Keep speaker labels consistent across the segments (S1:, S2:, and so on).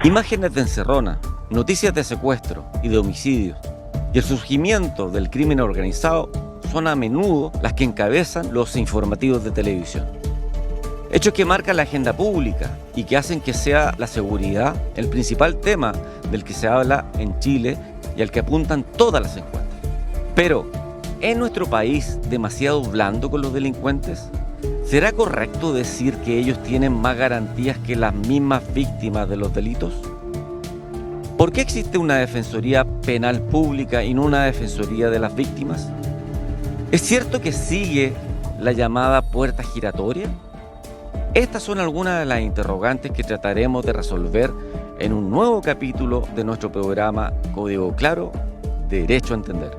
S1: Imágenes de encerrona, noticias de secuestro y de homicidios y el surgimiento del crimen organizado son a menudo las que encabezan los informativos de televisión. Hechos que marcan la agenda pública y que hacen que sea la seguridad el principal tema del que se habla en Chile y al que apuntan todas las encuestas. Pero, ¿es nuestro país demasiado blando con los delincuentes? ¿Será correcto decir que ellos tienen más garantías que las mismas víctimas de los delitos? ¿Por qué existe una defensoría penal pública y no una defensoría de las víctimas? ¿Es cierto que sigue la llamada puerta giratoria? Estas son algunas de las interrogantes que trataremos de resolver en un nuevo capítulo de nuestro programa Código Claro, Derecho a Entender.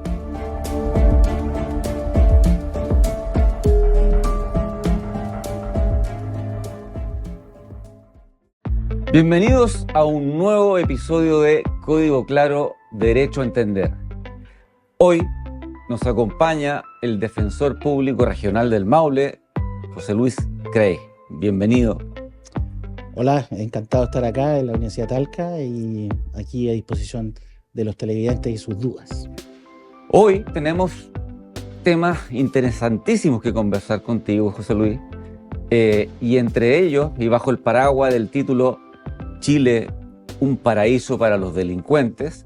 S1: Bienvenidos a un nuevo episodio de Código Claro, Derecho a Entender. Hoy nos acompaña el Defensor Público Regional del Maule, José Luis Craig. Bienvenido.
S2: Hola, encantado de estar acá en la Universidad de Talca y aquí a disposición de los televidentes y sus dudas.
S1: Hoy tenemos temas interesantísimos que conversar contigo, José Luis, y entre ellos, y bajo el paraguas del título Chile, un paraíso para los delincuentes,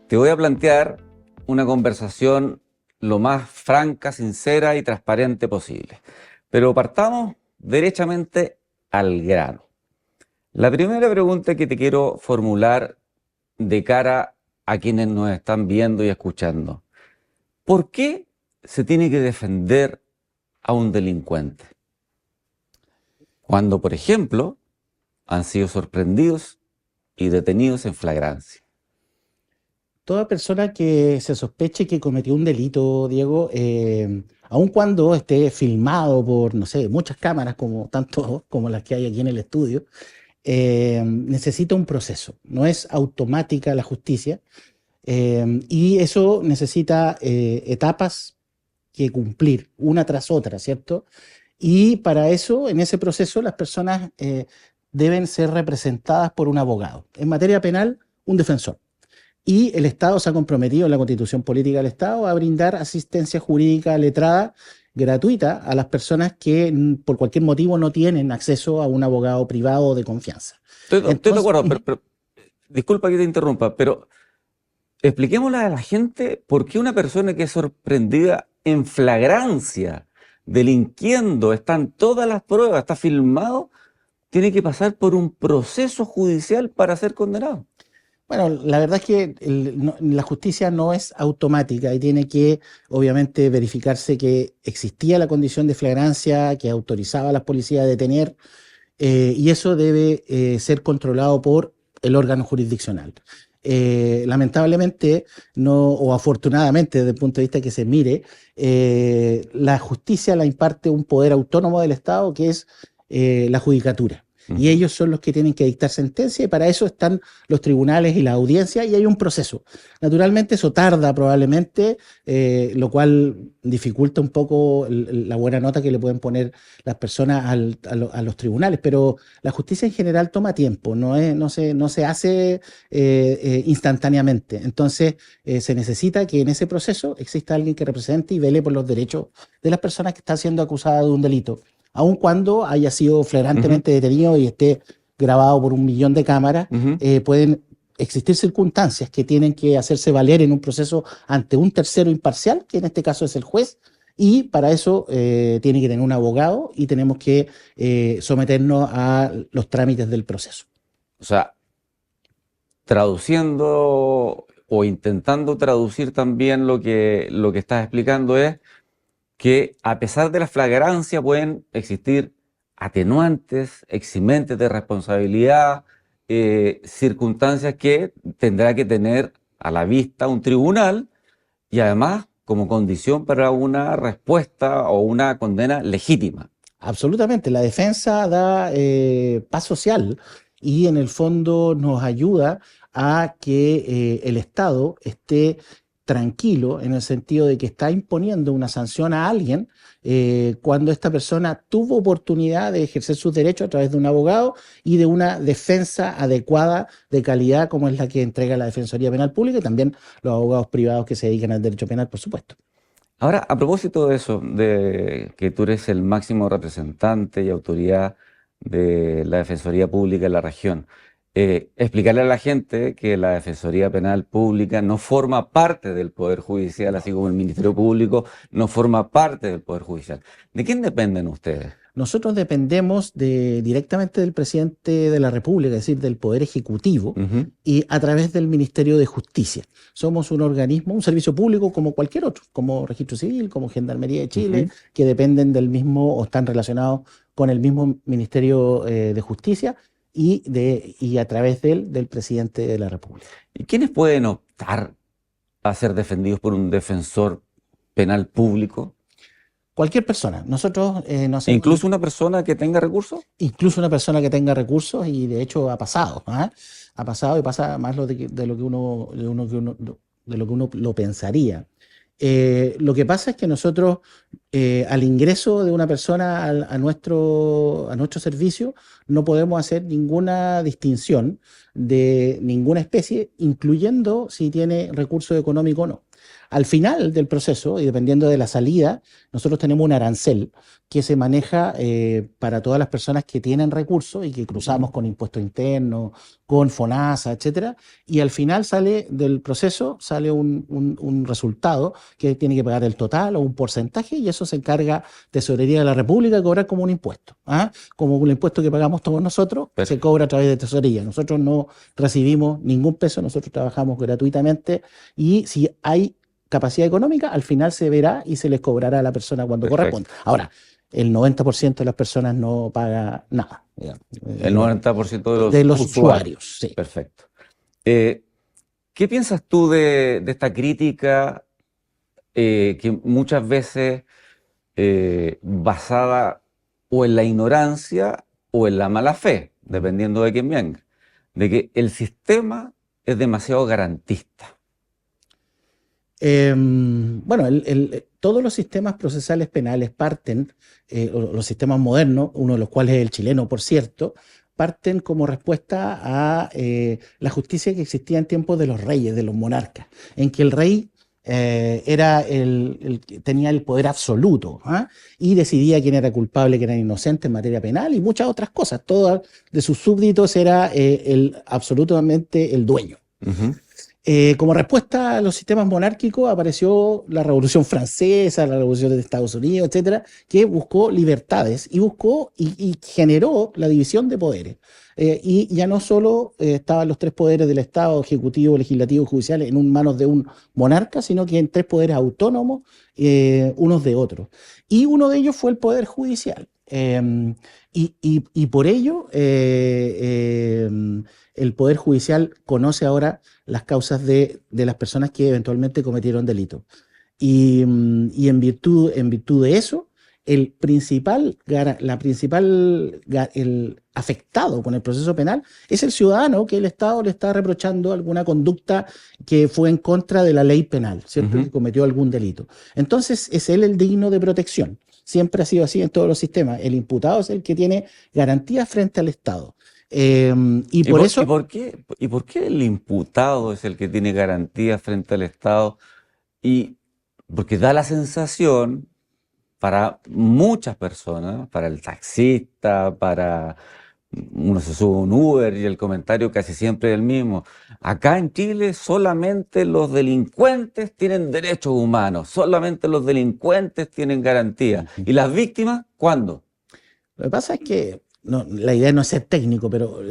S1: te voy a plantear una conversación lo más franca, sincera y transparente posible. Pero partamos derechamente al grano. La primera pregunta que te quiero formular de cara a quienes nos están viendo y escuchando: ¿por qué se tiene que defender a un delincuente cuando, por ejemplo, han sido sorprendidos y detenidos en flagrancia?
S2: Toda persona que se sospeche que cometió un delito, Diego, aun cuando esté filmado por, no sé, muchas cámaras, tanto como las que hay aquí en el estudio, necesita un proceso. No es automática la justicia, y eso necesita etapas que cumplir una tras otra, ¿cierto? Y para eso, en ese proceso, las personas deben ser representadas por un abogado. En materia penal, un defensor. Y el Estado se ha comprometido en la Constitución Política del Estado a brindar asistencia jurídica letrada gratuita a las personas que por cualquier motivo no tienen acceso a un abogado privado de confianza.
S1: Estoy de acuerdo, pero disculpa que te interrumpa, pero expliquémosle a la gente por qué una persona que es sorprendida en flagrancia, delinquiendo, están todas las pruebas, está filmado, tiene que pasar por un proceso judicial para ser condenado.
S2: Bueno, la verdad es que la justicia no es automática y tiene que, obviamente, verificarse que existía la condición de flagrancia que autorizaba a las policías a detener, y eso debe ser controlado por el órgano jurisdiccional. Lamentablemente, o afortunadamente, desde el punto de vista que se mire, la justicia la imparte un poder autónomo del Estado, que es la judicatura. Y ellos son los que tienen que dictar sentencia, y para eso están los tribunales y la audiencia, y hay un proceso. Naturalmente eso tarda probablemente, lo cual dificulta un poco la buena nota que le pueden poner las personas a los tribunales, pero la justicia en general toma tiempo, no se hace instantáneamente. Entonces se necesita que en ese proceso exista alguien que represente y vele por los derechos de las personas que están siendo acusadas de un delito, aun cuando haya sido flagrantemente detenido y esté grabado por 1 millón de cámaras. Pueden existir circunstancias que tienen que hacerse valer en un proceso ante un tercero imparcial, que en este caso es el juez, y para eso tiene que tener un abogado y tenemos que someternos a los trámites del proceso.
S1: O sea, traduciendo o intentando traducir también lo que estás explicando es que a pesar de la flagrancia pueden existir atenuantes, eximentes de responsabilidad, circunstancias que tendrá que tener a la vista un tribunal, y además como condición para una respuesta o una condena legítima.
S2: Absolutamente, la defensa da paz social y en el fondo nos ayuda a que el Estado esté tranquilo en el sentido de que está imponiendo una sanción a alguien cuando esta persona tuvo oportunidad de ejercer sus derechos a través de un abogado y de una defensa adecuada de calidad como es la que entrega la Defensoría Penal Pública y también los abogados privados que se dedican al derecho penal, por supuesto.
S1: Ahora, a propósito de eso, de que tú eres el máximo representante y autoridad de la Defensoría Pública en la región, explicarle a la gente que la Defensoría Penal Pública no forma parte del Poder Judicial, así como el Ministerio Público no forma parte del Poder Judicial. ¿De quién dependen ustedes?
S2: Nosotros dependemos directamente del presidente de la República, es decir, del Poder Ejecutivo, y a través del Ministerio de Justicia. Somos un organismo, un servicio público como cualquier otro, como Registro Civil, como Gendarmería de Chile, que dependen del mismo o están relacionados con el mismo Ministerio de Justicia y a través del presidente de la República.
S1: ¿Y quiénes pueden optar a ser defendidos por un defensor penal público?
S2: Cualquier persona. Nosotros
S1: ¿Incluso una persona que tenga recursos?
S2: Incluso una persona que tenga recursos, y de hecho ha pasado. Ha pasado y pasa más de lo que uno lo pensaría. Lo que pasa es que nosotros, al ingreso de una persona a nuestro servicio, no podemos hacer ninguna distinción de ninguna especie, incluyendo si tiene recurso económico o no. Al final del proceso, y dependiendo de la salida, nosotros tenemos un arancel que se maneja para todas las personas que tienen recursos y que cruzamos con impuestos internos, con FONASA, etcétera, y al final del proceso sale un resultado que tiene que pagar el total o un porcentaje, y eso se encarga Tesorería de la República de cobrar como un impuesto. Como un impuesto que pagamos todos nosotros, se cobra a través de Tesorería. Nosotros no recibimos ningún peso, nosotros trabajamos gratuitamente, y si hay capacidad económica, al final se verá y se les cobrará a la persona cuando corresponda. Ahora, el 90% de las personas no paga nada.
S1: El 90%
S2: de los usuarios. Sí.
S1: Perfecto. ¿Qué piensas tú de esta crítica que muchas veces basada o en la ignorancia o en la mala fe, dependiendo de quién venga, de que el sistema es demasiado garantista?
S2: Bueno, todos los sistemas procesales penales parten, los sistemas modernos, uno de los cuales es el chileno, por cierto, parten como respuesta a la justicia que existía en tiempos de los reyes, de los monarcas, en que el rey tenía el poder absoluto y decidía quién era culpable, quién era inocente en materia penal y muchas otras cosas. Todos de sus súbditos era absolutamente el dueño. Como respuesta a los sistemas monárquicos apareció la Revolución Francesa, la Revolución de Estados Unidos, etcétera, que buscó libertades y generó la división de poderes. Y ya no solo estaban los tres poderes del Estado, ejecutivo, legislativo y judicial, en manos de un monarca, sino que en tres poderes autónomos, unos de otros. Y uno de ellos fue el Poder Judicial. Y por ello, el Poder Judicial conoce ahora las causas de las personas que eventualmente cometieron delito. Y en virtud de eso, el afectado con el proceso penal es el ciudadano que el Estado le está reprochando alguna conducta que fue en contra de la ley penal, ¿cierto? Que cometió algún delito. Entonces, es él el digno de protección. Siempre ha sido así en todos los sistemas. El imputado es el que tiene garantías frente al Estado. ¿Y
S1: por qué el imputado es el que tiene garantías frente al Estado? Porque da la sensación para muchas personas, para el taxista, uno se sube a un Uber y el comentario casi siempre es el mismo. Acá en Chile solamente los delincuentes tienen derechos humanos, solamente los delincuentes tienen garantías. ¿Y las víctimas cuándo?
S2: Lo que pasa es que la idea no es ser técnico, pero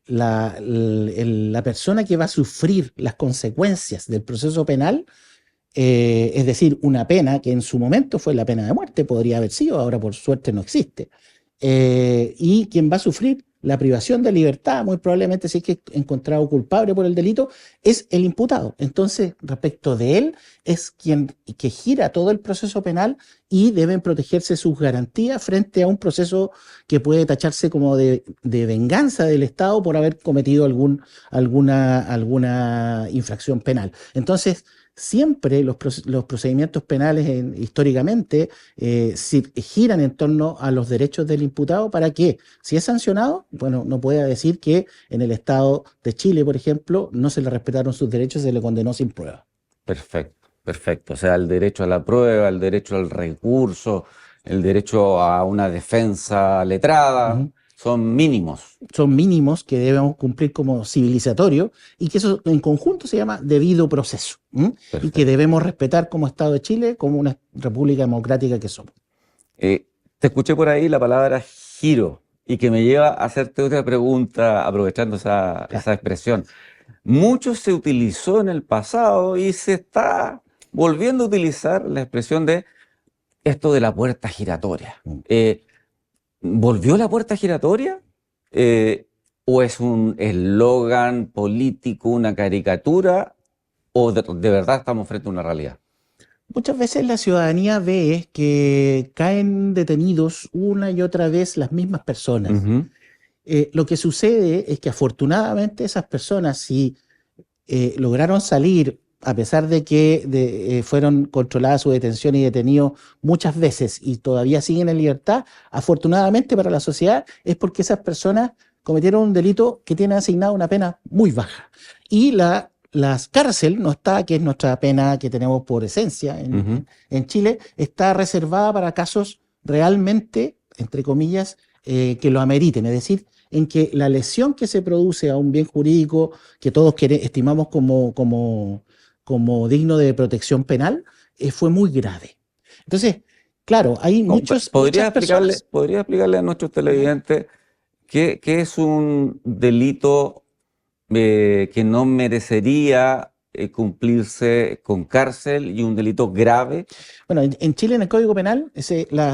S2: la persona que va a sufrir las consecuencias del proceso penal, es decir, una pena que en su momento fue la pena de muerte, podría haber sido, ahora por suerte no existe, y quien va a sufrir la privación de libertad, muy probablemente si es que es encontrado culpable por el delito, es el imputado. Entonces, respecto de él, es quien que gira todo el proceso penal y deben protegerse sus garantías frente a un proceso que puede tacharse como de venganza del Estado por haber cometido alguna infracción penal. Entonces, siempre los procedimientos penales históricamente giran en torno a los derechos del imputado para que, si es sancionado, bueno, no pueda decir que en el Estado de Chile, por ejemplo, no se le respetaron sus derechos y se le condenó sin prueba.
S1: Perfecto, perfecto. O sea, el derecho a la prueba, el derecho al recurso, el derecho a una defensa letrada, son mínimos.
S2: Son mínimos que debemos cumplir como civilizatorio y que eso en conjunto se llama debido proceso. Y que debemos respetar como Estado de Chile, como una república democrática que somos.
S1: Te escuché por ahí la palabra giro y que me lleva a hacerte otra pregunta aprovechando esa expresión. Mucho se utilizó en el pasado y se está volviendo a utilizar la expresión de esto de la puerta giratoria. ¿Volvió la puerta giratoria? ¿O es un eslogan político, una caricatura? ¿O de verdad estamos frente a una realidad?
S2: Muchas veces la ciudadanía ve que caen detenidos una y otra vez las mismas personas. Lo que sucede es que afortunadamente esas personas, si lograron salir, a pesar de que fueron controladas su detención y detenidos muchas veces y todavía siguen en libertad, afortunadamente para la sociedad es porque esas personas cometieron un delito que tiene asignada una pena muy baja. Y la cárcel no está, que es nuestra pena que tenemos por esencia en Chile, está reservada para casos realmente, entre comillas, que lo ameriten, es decir, en que la lesión que se produce a un bien jurídico que todos estimamos como digno de protección penal, fue muy grave. Entonces, claro, hay muchas personas...
S1: ¿Podría explicarle a nuestros televidentes qué es un delito que no merecería cumplirse con cárcel y un delito grave?
S2: Bueno, en Chile, en el Código Penal,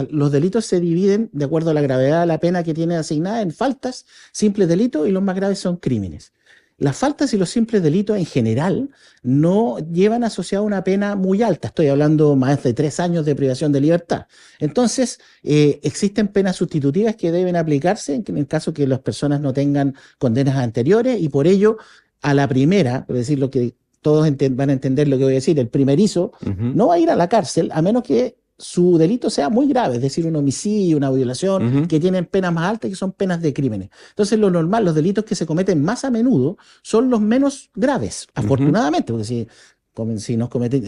S2: los delitos se dividen de acuerdo a la gravedad de la pena que tiene asignada en faltas, simples delitos, y los más graves son crímenes. Las faltas y los simples delitos en general no llevan asociada una pena muy alta. Estoy hablando más de 3 años de privación de libertad. Entonces, existen penas sustitutivas que deben aplicarse en el caso que las personas no tengan condenas anteriores, y por ello, a la primera, por decir lo que todos van a entender lo que voy a decir, el primerizo no va a ir a la cárcel a menos que su delito sea muy grave, es decir, un homicidio, una violación, que tienen penas más altas, que son penas de crímenes. Entonces, lo normal, los delitos que se cometen más a menudo son los menos graves, afortunadamente, porque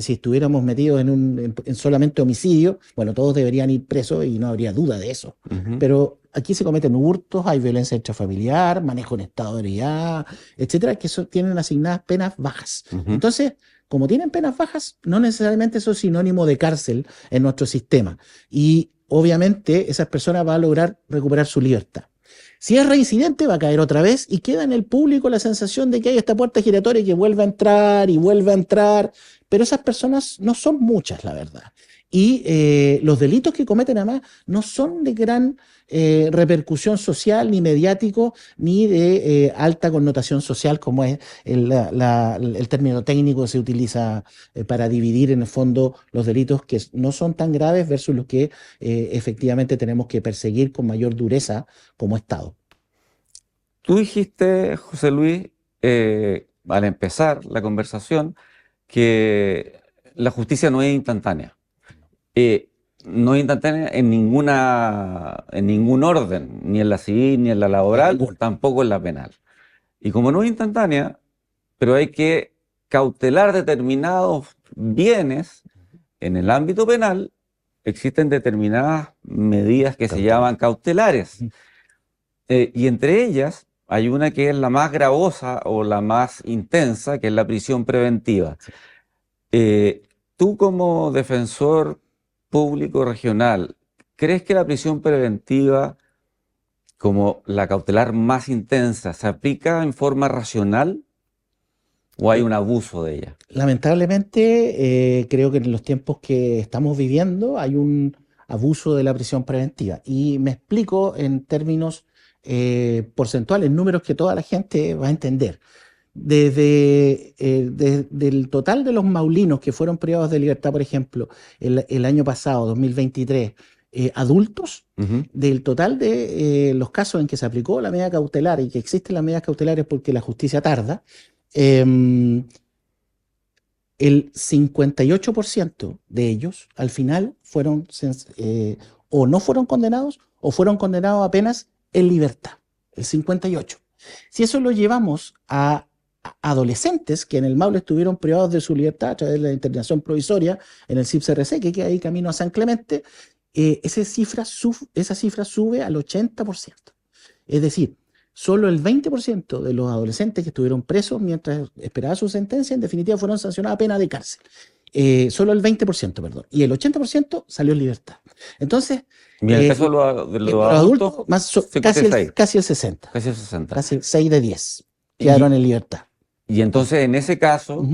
S2: si estuviéramos metidos en solamente homicidio, bueno, todos deberían ir presos y no habría duda de eso. Pero aquí se cometen hurtos, hay violencia intrafamiliar, manejo en estado de ebriedad, etcétera, que tienen asignadas penas bajas. Entonces, como tienen penas bajas, no necesariamente eso es sinónimo de cárcel en nuestro sistema. Y obviamente esas personas van a lograr recuperar su libertad. Si es reincidente, va a caer otra vez y queda en el público la sensación de que hay esta puerta giratoria que vuelve a entrar y vuelve a entrar, pero esas personas no son muchas, la verdad. Y los delitos que cometen además no son de gran repercusión social, ni mediático, ni de alta connotación social, como es el término técnico que se utiliza para dividir en el fondo los delitos que no son tan graves versus los que efectivamente tenemos que perseguir con mayor dureza como Estado.
S1: Tú dijiste, José Luis, al empezar la conversación, que la justicia no es instantánea. No es instantánea en ningún orden, ni en la civil, ni en la laboral, tampoco en la penal. Y como no es instantánea, pero hay que cautelar determinados bienes, en el ámbito penal existen determinadas medidas que se llaman cautelares. Y entre ellas hay una que es la más gravosa o la más intensa, que es la prisión preventiva. Tú como defensor público regional, ¿crees que la prisión preventiva, como la cautelar más intensa, se aplica en forma racional o hay un abuso de ella?
S2: Lamentablemente, creo que en los tiempos que estamos viviendo hay un abuso de la prisión preventiva. Y me explico en términos porcentuales, números que toda la gente va a entender. Del total de los maulinos que fueron privados de libertad, por ejemplo, el año pasado, 2023, adultos, del total de los casos en que se aplicó la medida cautelar y que existen las medidas cautelares porque la justicia tarda, el 58% de ellos al final fueron o no fueron condenados o fueron condenados apenas en libertad, el 58%. Si eso lo llevamos a adolescentes que en el Maule estuvieron privados de su libertad a través de la internación provisoria en el CIPSRC, que queda ahí camino a San Clemente, esa cifra sube al 80%. Es decir, solo el 20% de los adolescentes que estuvieron presos mientras esperaba su sentencia, en definitiva, fueron sancionados a pena de cárcel. Solo el 20%, perdón. Y el 80% salió en libertad. Entonces,
S1: ¿y el peso de los adultos?
S2: Casi el 60.
S1: Casi el 60.
S2: Casi 6 de 10 quedaron en libertad.
S1: Y entonces, en ese caso,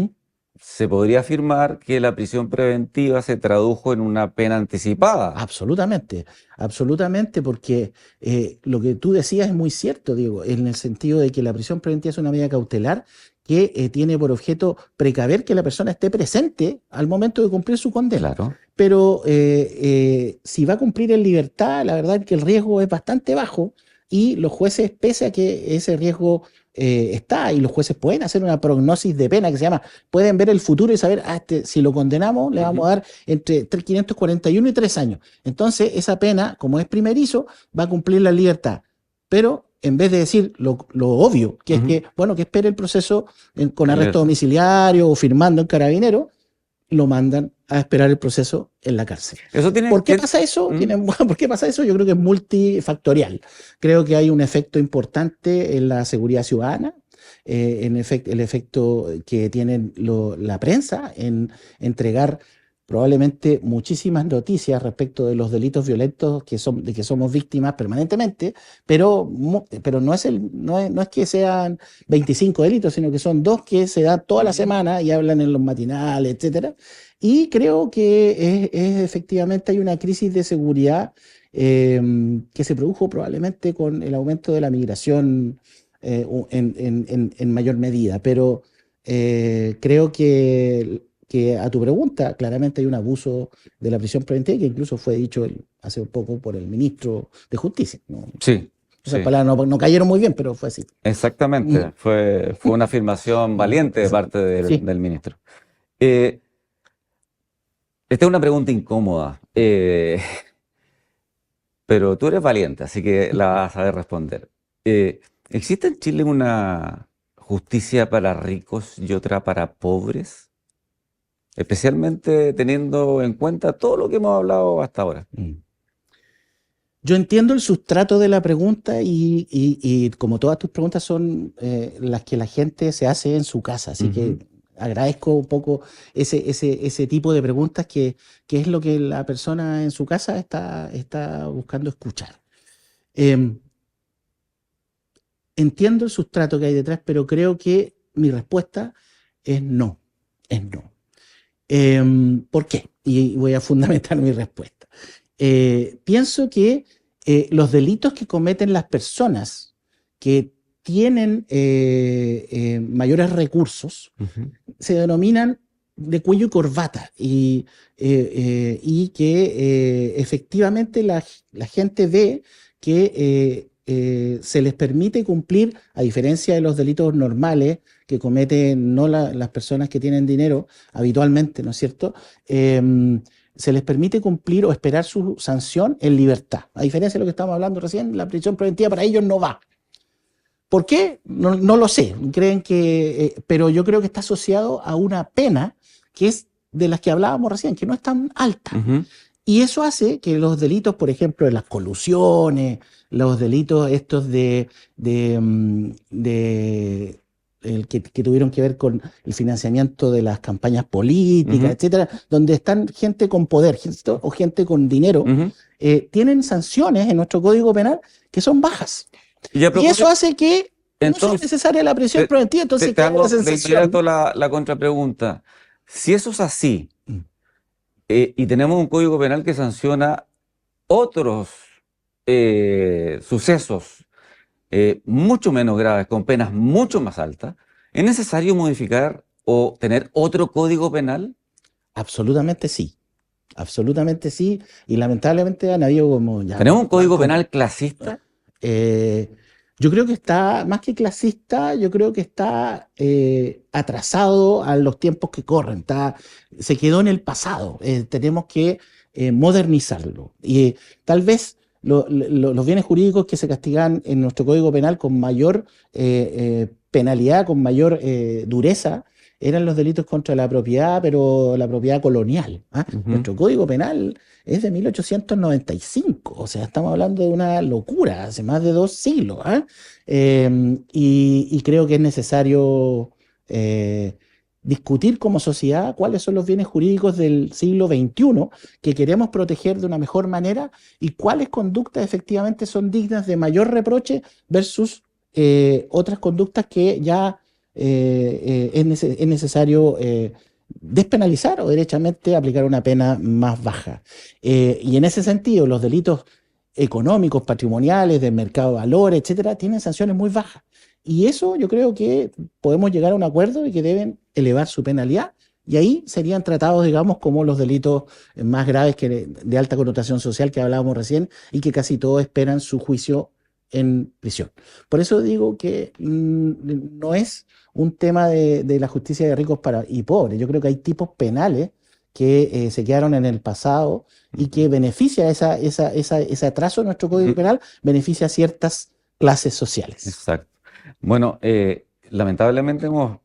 S1: se podría afirmar que la prisión preventiva se tradujo en una pena anticipada.
S2: Absolutamente, absolutamente, porque lo que tú decías es muy cierto, Diego, en el sentido de que la prisión preventiva es una medida cautelar que tiene por objeto precaver que la persona esté presente al momento de cumplir su condena.
S1: Claro.
S2: Pero si va a cumplir en libertad, la verdad es que el riesgo es bastante bajo y los jueces, pese a que ese riesgo está, y los jueces pueden hacer una prognosis de pena que se llama, pueden ver el futuro y saber, si lo condenamos, le vamos a dar entre 541 y 3 años. Entonces, esa pena, como es primerizo, va a cumplir la libertad. Pero en vez de decir lo obvio, que es que, bueno, que espere el proceso con arresto domiciliario o firmando en Carabinero, lo mandan a esperar el proceso en la cárcel. ¿Por qué pasa eso? ¿Por qué pasa eso? Yo creo que es multifactorial. Creo que hay un efecto importante en la seguridad ciudadana, el efecto que tiene la prensa en entregar probablemente muchísimas noticias respecto de los delitos violentos de que somos víctimas permanentemente, pero no es que sean 25 delitos, sino que son 2 que se dan toda la semana y hablan en los matinales, etcétera. Y creo que efectivamente hay una crisis de seguridad que se produjo probablemente con el aumento de la migración en mayor medida, pero creo que a tu pregunta, claramente hay un abuso de la prisión preventiva que incluso fue dicho hace un poco por el ministro de Justicia, ¿no?
S1: Sí.
S2: Esas palabras no cayeron muy bien, pero fue así.
S1: Exactamente, fue una afirmación valiente de parte del ministro. Esta es una pregunta incómoda, pero tú eres valiente, así que la vas a saber responder. ¿Existe en Chile una justicia para ricos y otra para pobres? Especialmente teniendo en cuenta todo lo que hemos hablado hasta ahora.
S2: Yo entiendo el sustrato de la pregunta y como todas tus preguntas son las que la gente se hace en su casa, así que agradezco un poco ese tipo de preguntas que es lo que la persona en su casa está buscando escuchar. Entiendo el sustrato que hay detrás, pero creo que mi respuesta es no. ¿Por qué? Y voy a fundamentar mi respuesta. Pienso que los delitos que cometen las personas que tienen mayores recursos se denominan de cuello y corbata y que efectivamente la gente ve que se les permite cumplir, a diferencia de los delitos normales que cometen no las personas que tienen dinero habitualmente, ¿no es cierto? Se les permite cumplir o esperar su sanción en libertad. A diferencia de lo que estamos hablando recién, la prisión preventiva para ellos no va. ¿Por qué? No lo sé. Creen que, pero yo creo que está asociado a una pena que es de las que hablábamos recién, que no es tan alta. Y eso hace que los delitos, por ejemplo, de las colusiones, los delitos estos que tuvieron que ver con el financiamiento de las campañas políticas, etcétera, donde están gente con poder o gente con dinero, tienen sanciones en nuestro Código Penal que son bajas. Y eso hace que no sea necesaria la prisión preventiva. Entonces,
S1: te hago de inmediato la contrapregunta. Si eso es así, y tenemos un Código Penal que sanciona otros sucesos mucho menos graves, con penas mucho más altas, ¿es necesario modificar o tener otro Código Penal?
S2: Absolutamente sí. Absolutamente sí. Y lamentablemente han habido como...
S1: ¿Tenemos un Código Penal clasista?
S2: Yo creo que está, más que clasista, yo creo que está atrasado a los tiempos que corren, se quedó en el pasado. Tenemos que modernizarlo. Y tal vez los bienes jurídicos que se castigan en nuestro Código Penal con mayor penalidad, con mayor dureza, eran los delitos contra la propiedad, pero la propiedad colonial. ¿Ah?
S1: Ujú.
S2: Nuestro Código Penal es de 1895, o sea, estamos hablando de una locura, hace más de 2 siglos. ¿Ah? Y creo que es necesario discutir como sociedad cuáles son los bienes jurídicos del siglo XXI que queremos proteger de una mejor manera y cuáles conductas efectivamente son dignas de mayor reproche versus otras conductas que ya es necesario despenalizar o derechamente aplicar una pena más baja. Y en ese sentido, los delitos económicos, patrimoniales, de mercado de valores, etcétera, tienen sanciones muy bajas. Y eso yo creo que podemos llegar a un acuerdo y que deben elevar su penalidad. Y ahí serían tratados, digamos, como los delitos más graves de alta connotación social que hablábamos recién y que casi todos esperan su juicio en prisión. Por eso digo que no es un tema de la justicia de ricos y pobres. Yo creo que hay tipos penales que se quedaron en el pasado y que beneficia ese atraso en nuestro Código
S1: Ujú.
S2: Penal, beneficia a ciertas clases sociales.
S1: Exacto. Bueno, lamentablemente hemos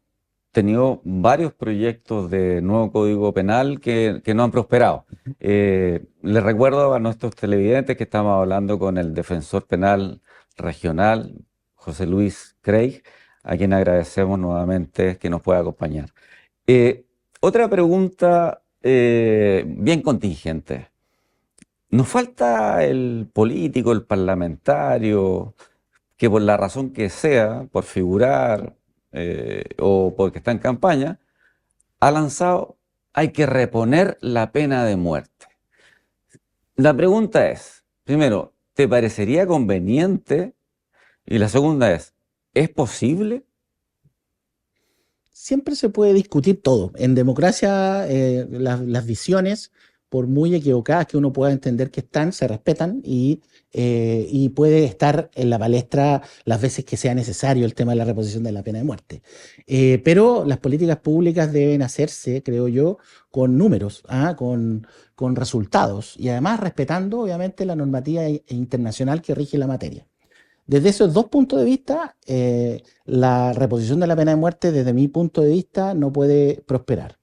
S1: tenido varios proyectos de nuevo Código Penal que no han prosperado. Les recuerdo a nuestros televidentes que estamos hablando con el defensor penal regional, José Luis Craig, a quien agradecemos nuevamente que nos pueda acompañar. Eh, Otra pregunta bien contingente. ¿Nos falta el político, el parlamentario, que por la razón que sea, por figurar o porque está en campaña, ha lanzado, hay que reponer la pena de muerte? La pregunta es, primero, ¿te parecería conveniente? Y la segunda ¿es posible?
S2: Siempre se puede discutir todo. En democracia, las visiones, por muy equivocadas que uno pueda entender que están, se respetan y puede estar en la palestra las veces que sea necesario el tema de la reposición de la pena de muerte. Pero las políticas públicas deben hacerse, creo yo, con números, con resultados y además respetando, obviamente, la normativa internacional que rige la materia. Desde esos dos puntos de vista, la reposición de la pena de muerte, desde mi punto de vista, no puede prosperar.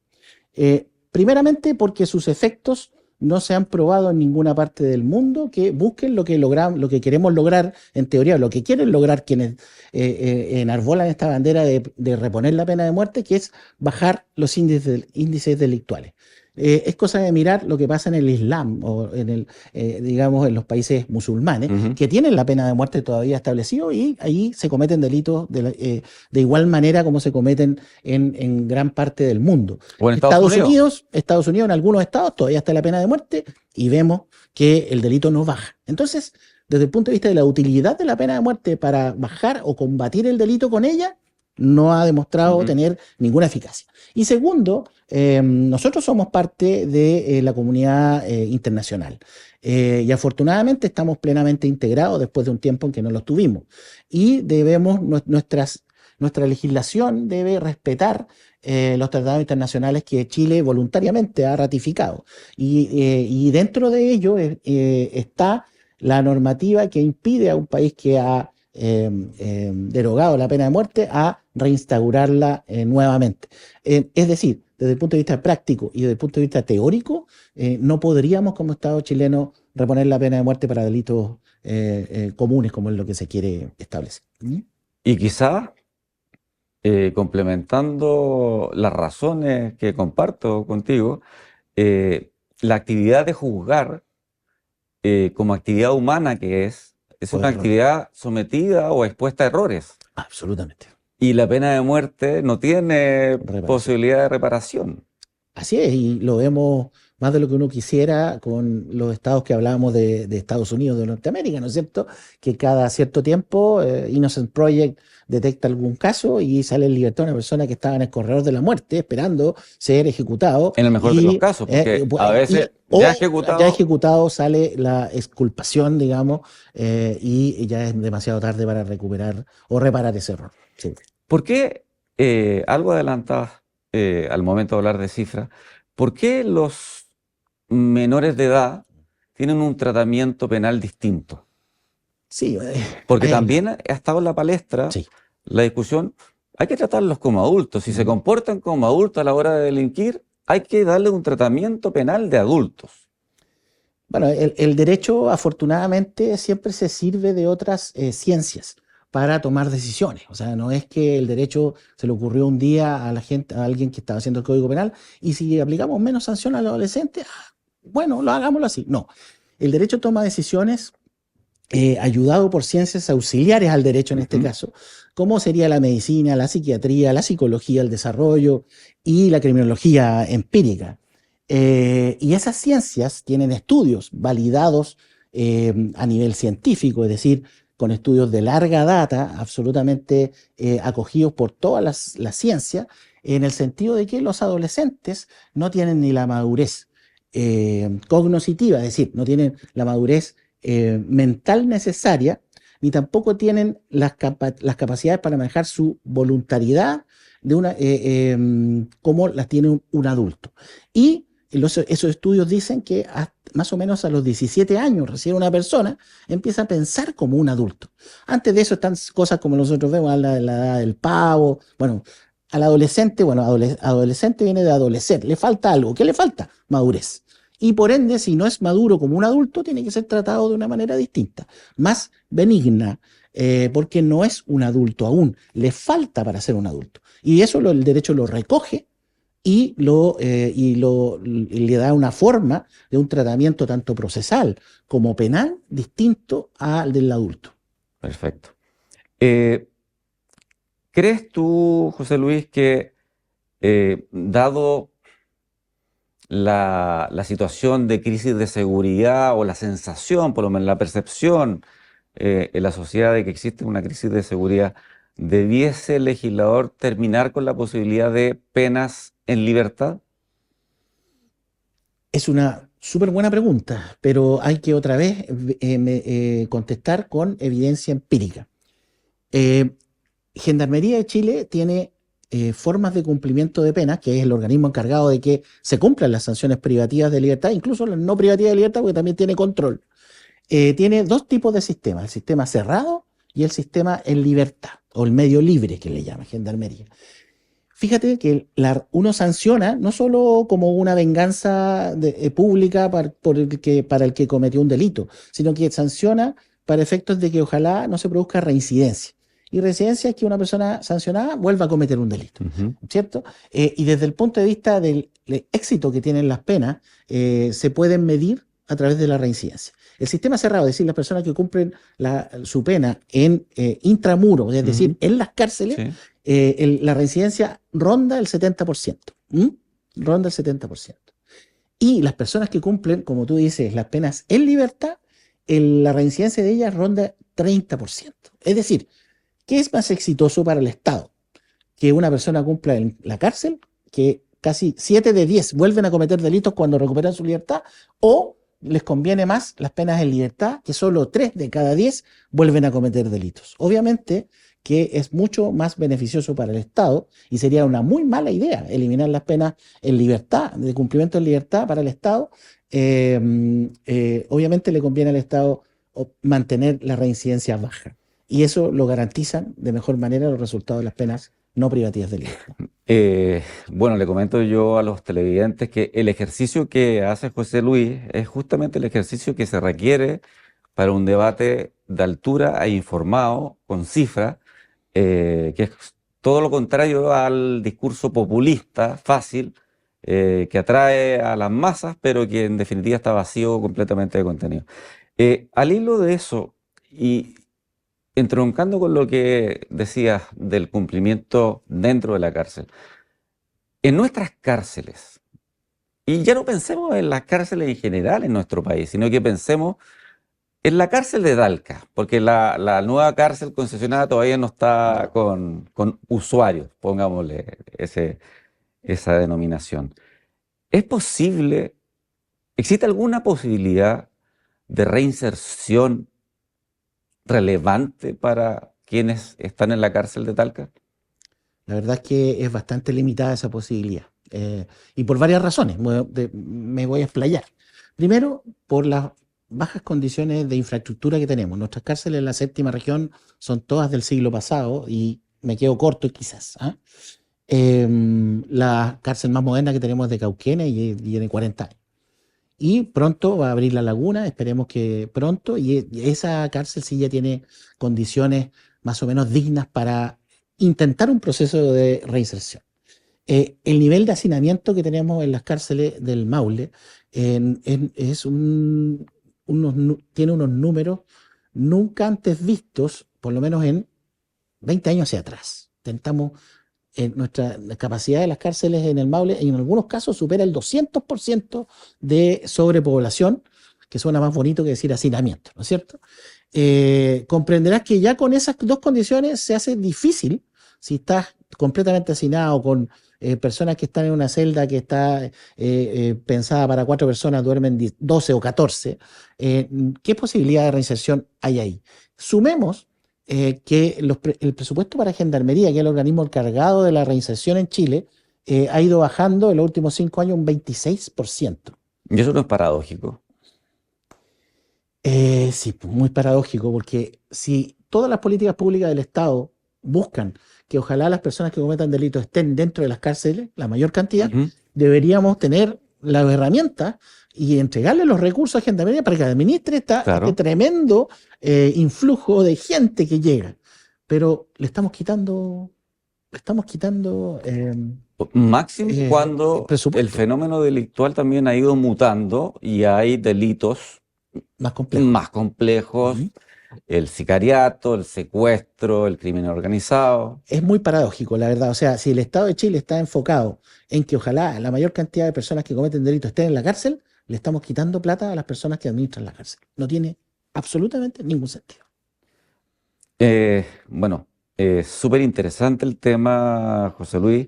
S2: Primeramente porque sus efectos no se han probado en ninguna parte del mundo que busquen lo que queremos lograr, en teoría, lo que quieren lograr quienes enarbolan esta bandera de reponer la pena de muerte, que es bajar los índices delictuales. Es cosa de mirar lo que pasa en el Islam o digamos, en los países musulmanes,
S1: Ujú.
S2: que tienen la pena de muerte todavía establecido y ahí se cometen delitos de igual manera como se cometen en gran parte del mundo.
S1: ¿O en Estados Unidos?
S2: Estados Unidos, en algunos estados todavía está la pena de muerte y vemos que el delito no baja. Entonces, desde el punto de vista de la utilidad de la pena de muerte para bajar o combatir el delito con ella, no ha demostrado
S1: Ujú.
S2: tener ninguna eficacia. Y segundo, nosotros somos parte de la comunidad internacional y afortunadamente estamos plenamente integrados después de un tiempo en que no lo tuvimos. Y nuestra legislación debe respetar los tratados internacionales que Chile voluntariamente ha ratificado. Y dentro de ello está la normativa que impide a un país que ha derogado la pena de muerte a reinstaurarla nuevamente. Es decir, desde el punto de vista práctico y desde el punto de vista teórico, no podríamos como Estado chileno reponer la pena de muerte para delitos comunes como es lo que se quiere establecer. ¿Mm?
S1: Y quizá, complementando las razones que comparto contigo, la actividad de juzgar como actividad humana que es
S2: O
S1: una
S2: error.
S1: actividad sometida o expuesta a errores.
S2: Absolutamente.
S1: Y la pena de muerte no tiene
S2: Reparación.
S1: posibilidad de reparación.
S2: Así es, y lo vemos más de lo que uno quisiera con los estados que hablábamos de Estados Unidos, de Norteamérica, ¿no es cierto? Que cada cierto tiempo Innocent Project detecta algún caso y sale en libertad una persona que estaba en el corredor de la muerte esperando ser ejecutado.
S1: En el mejor de los casos, porque a veces ya
S2: ejecutado sale la exculpación, digamos, y ya es demasiado tarde para recuperar o reparar ese error. Sí.
S1: ¿Por qué, algo adelantabas al momento de hablar de cifras, por qué los menores de edad tienen un tratamiento penal distinto?
S2: Sí,
S1: porque también ha estado en la palestra
S2: sí.
S1: la discusión, hay que tratarlos como adultos. Si se comportan como adultos a la hora de delinquir, hay que darle un tratamiento penal de adultos.
S2: Bueno, el derecho afortunadamente siempre se sirve de otras ciencias para tomar decisiones. O sea, no es que el derecho se le ocurrió un día a la gente, a alguien que estaba haciendo el Código Penal, y si aplicamos menos sanción al adolescente, bueno, lo hagámoslo así. No, el derecho toma decisiones ayudado por ciencias auxiliares al derecho en este caso, como sería la medicina, la psiquiatría, la psicología, el desarrollo y la criminología empírica. Y esas ciencias tienen estudios validados a nivel científico, es decir, con estudios de larga data, absolutamente acogidos por toda la ciencia, en el sentido de que los adolescentes no tienen ni la madurez cognoscitiva, es decir, no tienen la madurez mental necesaria, ni tampoco tienen las capacidades para manejar su voluntariedad como las tiene un adulto. Y esos estudios dicen que más o menos a los 17 años recién una persona empieza a pensar como un adulto. Antes de eso están cosas como nosotros vemos a la edad del pavo. Bueno, al adolescente, adolescente viene de adolecer, le falta algo. ¿Qué le falta? Madurez. Y por ende, si no es maduro como un adulto, tiene que ser tratado de una manera distinta, más benigna, porque no es un adulto aún, le falta para ser un adulto. Y eso el derecho lo recoge y le da una forma de un tratamiento tanto procesal como penal distinto al del adulto.
S1: Perfecto. ¿Crees tú, José Luis, que dado la situación de crisis de seguridad o la sensación, por lo menos la percepción en la sociedad de que existe una crisis de seguridad, debiese el legislador terminar con la posibilidad de penas en libertad?
S2: Es una súper buena pregunta, pero hay que otra vez contestar con evidencia empírica. Gendarmería de Chile tiene formas de cumplimiento de penas, que es el organismo encargado de que se cumplan las sanciones privativas de libertad, incluso las no privativas de libertad, porque también tiene control. Tiene dos tipos de sistemas, el sistema cerrado y el sistema en libertad, o el medio libre que le llama Gendarmería. Fíjate que uno sanciona no solo como una venganza pública para el que cometió un delito, sino que sanciona para efectos de que ojalá no se produzca reincidencia. Y reincidencia es que una persona sancionada vuelva a cometer un delito, ¿cierto? Y desde el punto de vista del éxito que tienen las penas, se pueden medir a través de la reincidencia. El sistema cerrado, es decir, las personas que cumplen su pena en intramuros, es decir, en las cárceles, sí. La reincidencia ronda el 70%. Ronda el 70%. Y las personas que cumplen, como tú dices, las penas en libertad, la reincidencia de ellas ronda 30%. Es decir, ¿qué es más exitoso para el Estado? Que una persona cumpla en la cárcel, que casi 7 de 10 vuelven a cometer delitos cuando recuperan su libertad, o les conviene más las penas en libertad, que solo 3 de cada 10 vuelven a cometer delitos. Obviamente que es mucho más beneficioso para el Estado y sería una muy mala idea eliminar las penas en libertad, de cumplimiento en libertad para el Estado. Obviamente le conviene al Estado mantener la reincidencia baja y eso lo garantizan de mejor manera los resultados de las penas no privativas de libertad.
S1: Bueno, le comento yo a los televidentes que el ejercicio que hace José Luis es justamente el ejercicio que se requiere para un debate de altura e informado, con cifras, que es todo lo contrario al discurso populista, fácil, que atrae a las masas, pero que en definitiva está vacío completamente de contenido. Al hilo de eso, y entroncando con lo que decías del cumplimiento dentro de la cárcel, en nuestras cárceles, Y ya no pensemos en las cárceles en general en nuestro país, sino que pensemos en la cárcel de Talca, porque la nueva cárcel concesionada todavía no está con usuarios, pongámosle esa denominación. ¿Es posible, existe alguna posibilidad de reinserción relevante para quienes están en la cárcel de Talca?
S2: La verdad es que es bastante limitada esa posibilidad. Y por varias razones, me voy a explayar. Primero, por las bajas condiciones de infraestructura que tenemos. Nuestras cárceles en la séptima región son todas del siglo pasado y me quedo corto quizás. ¿Ah? La cárcel más moderna que tenemos es de Cauquenes y tiene 40 años. Y pronto va a abrir La Laguna, esperemos que pronto, y esa cárcel sí ya tiene condiciones más o menos dignas para intentar un proceso de reinserción. El nivel de hacinamiento que tenemos en las cárceles del Maule tiene unos números nunca antes vistos, por lo menos en 20 años hacia atrás. Nuestra capacidad de las cárceles en el Maule en algunos casos supera el 200% de sobrepoblación, que suena más bonito que decir hacinamiento, ¿no es cierto? Comprenderás que ya con esas dos condiciones se hace difícil, si estás completamente hacinado con personas que están en una celda que está pensada para 4 personas, duermen 12 o 14, ¿qué posibilidad de reinserción hay ahí? Sumemos que el presupuesto para Gendarmería, que es el organismo encargado de la reinserción en Chile, ha ido bajando en los últimos 5 años un 26%.
S1: ¿Y eso no es paradójico?
S2: Sí, pues, muy paradójico, porque si todas las políticas públicas del Estado buscan que ojalá las personas que cometan delitos estén dentro de las cárceles, la mayor cantidad, deberíamos tener las herramientas y entregarle los recursos a Gendarmería para que administre este tremendo influjo de gente que llega. Pero le estamos quitando
S1: máximo cuando el fenómeno delictual también ha ido mutando y hay delitos más complejos, el sicariato, el secuestro, el crimen organizado.
S2: Es muy paradójico, la verdad. O sea, si el Estado de Chile está enfocado en que ojalá la mayor cantidad de personas que cometen delitos estén en la cárcel, le estamos quitando plata a las personas que administran la cárcel. No tiene absolutamente ningún sentido.
S1: Bueno, súper interesante el tema, José Luis,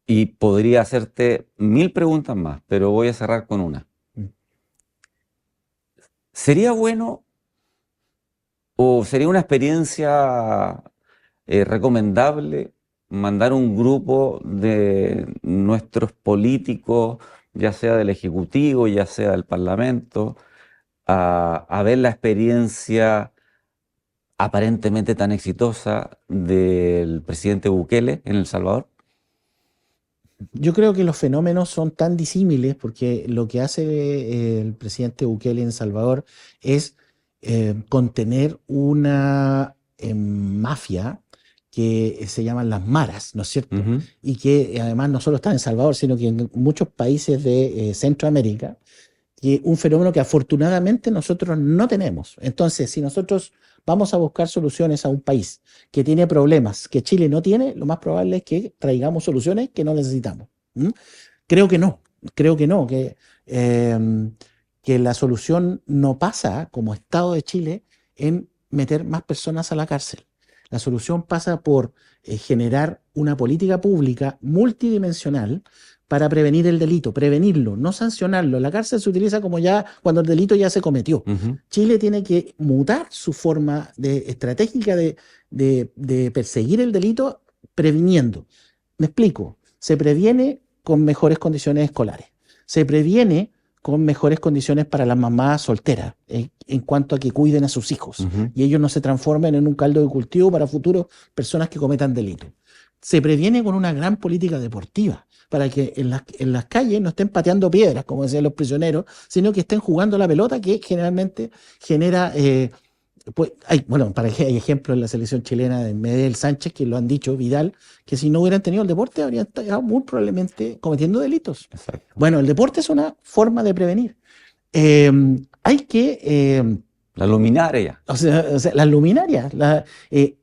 S1: y podría hacerte 1000 preguntas más, pero voy a cerrar con una. ¿Sería bueno o sería una experiencia recomendable mandar un grupo de nuestros políticos, ya sea del Ejecutivo, ya sea del Parlamento, a ver la experiencia aparentemente tan exitosa del presidente Bukele en El Salvador?
S2: Yo creo que los fenómenos son tan disímiles porque lo que hace el presidente Bukele en El Salvador es contener una mafia que se llaman las maras, ¿no es cierto? Y que además no solo está en El Salvador, sino que en muchos países de Centroamérica, que un fenómeno que afortunadamente nosotros no tenemos. Entonces, si nosotros vamos a buscar soluciones a un país que tiene problemas que Chile no tiene, lo más probable es que traigamos soluciones que no necesitamos. Creo que no, que la solución no pasa, como Estado de Chile, en meter más personas a la cárcel. La solución pasa por generar una política pública multidimensional para prevenir el delito, prevenirlo, no sancionarlo. La cárcel se utiliza como ya cuando el delito ya se cometió. Chile tiene que mutar su forma estratégica de perseguir el delito previniendo. Me explico, se previene con mejores condiciones escolares, se previene con mejores condiciones para las mamás solteras en cuanto a que cuiden a sus hijos y ellos no se transformen en un caldo de cultivo para futuras personas que cometan delitos. Se previene con una gran política deportiva para que en las calles no estén pateando piedras, como decían los prisioneros, sino que estén jugando la pelota, que generalmente genera... hay ejemplos en la selección chilena de Medel, Sánchez, que lo han dicho, Vidal, que si no hubieran tenido el deporte habrían estado muy probablemente cometiendo delitos.
S1: Exacto.
S2: Bueno, el deporte es una forma de prevenir. Hay que
S1: La luminaria.
S2: O sea, las luminarias,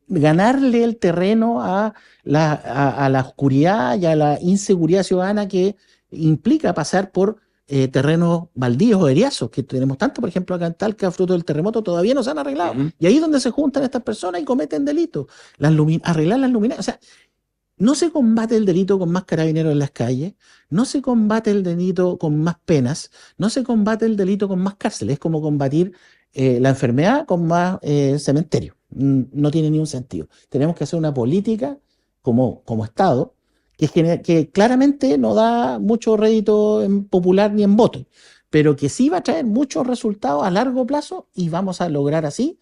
S2: ganarle el terreno a la oscuridad y a la inseguridad ciudadana que implica pasar por terrenos baldíos o eriazos, que tenemos tanto, por ejemplo, acá en Talca, fruto del terremoto, todavía no se han arreglado. Y ahí es donde se juntan estas personas y cometen delitos. Arreglar las luminarias. O sea, no se combate el delito con más carabineros en las calles, no se combate el delito con más penas, no se combate el delito con más cárceles. Es como combatir la enfermedad con más cementerio. No tiene ningún sentido. Tenemos que hacer una política como Estado que claramente no da mucho rédito en popular ni en voto, pero que sí va a traer muchos resultados a largo plazo y vamos a lograr así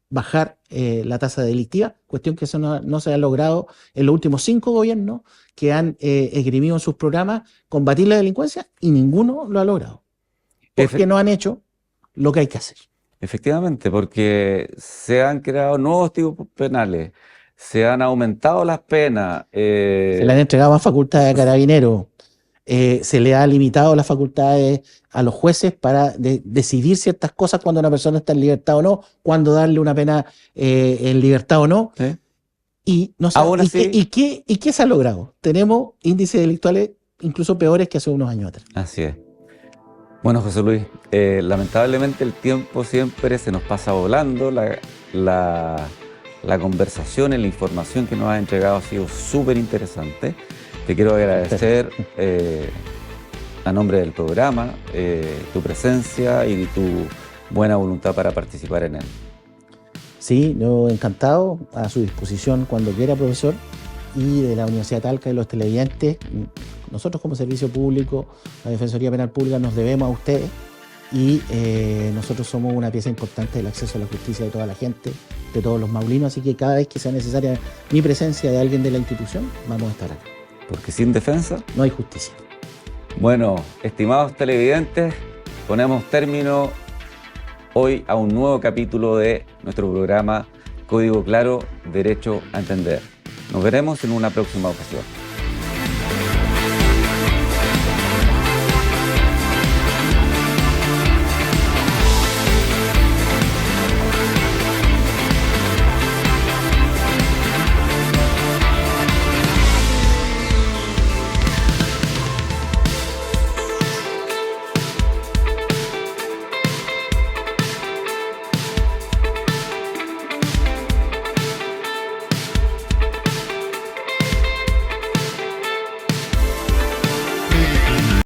S2: bajar la tasa delictiva, cuestión que eso no se ha logrado en los últimos 5 gobiernos que han esgrimido en sus programas combatir la delincuencia y ninguno lo ha logrado, porque no han hecho lo que hay que hacer.
S1: Efectivamente, porque se han creado nuevos tipos penales, se han aumentado las penas.
S2: Se le han entregado más facultades a carabineros, se le ha limitado las facultades a los jueces para decidir ciertas cosas cuando una persona está en libertad o no, cuando darle una pena en libertad o no.
S1: ¿Sí?
S2: Y, no sé, ¿y qué se ha logrado? Tenemos índices delictuales incluso peores que hace unos años atrás.
S1: Así es. Bueno, José Luis, lamentablemente el tiempo siempre se nos pasa volando. La conversación y la información que nos has entregado ha sido súper interesante. Te quiero agradecer a nombre del programa tu presencia y tu buena voluntad para participar en él.
S2: Sí, yo encantado, a su disposición cuando quiera, profesor. Y de la Universidad de Talca y los televidentes, nosotros como servicio público, la Defensoría Penal Pública, nos debemos a ustedes y nosotros somos una pieza importante del acceso a la justicia de toda la gente, de todos los maulinos, así que cada vez que sea necesaria mi presencia de alguien de la institución, vamos a estar acá.
S1: Porque sin defensa
S2: no hay justicia.
S1: Bueno, estimados televidentes, ponemos término hoy a un nuevo capítulo de nuestro programa Código Claro, Derecho a Entender. Nos veremos en una próxima ocasión.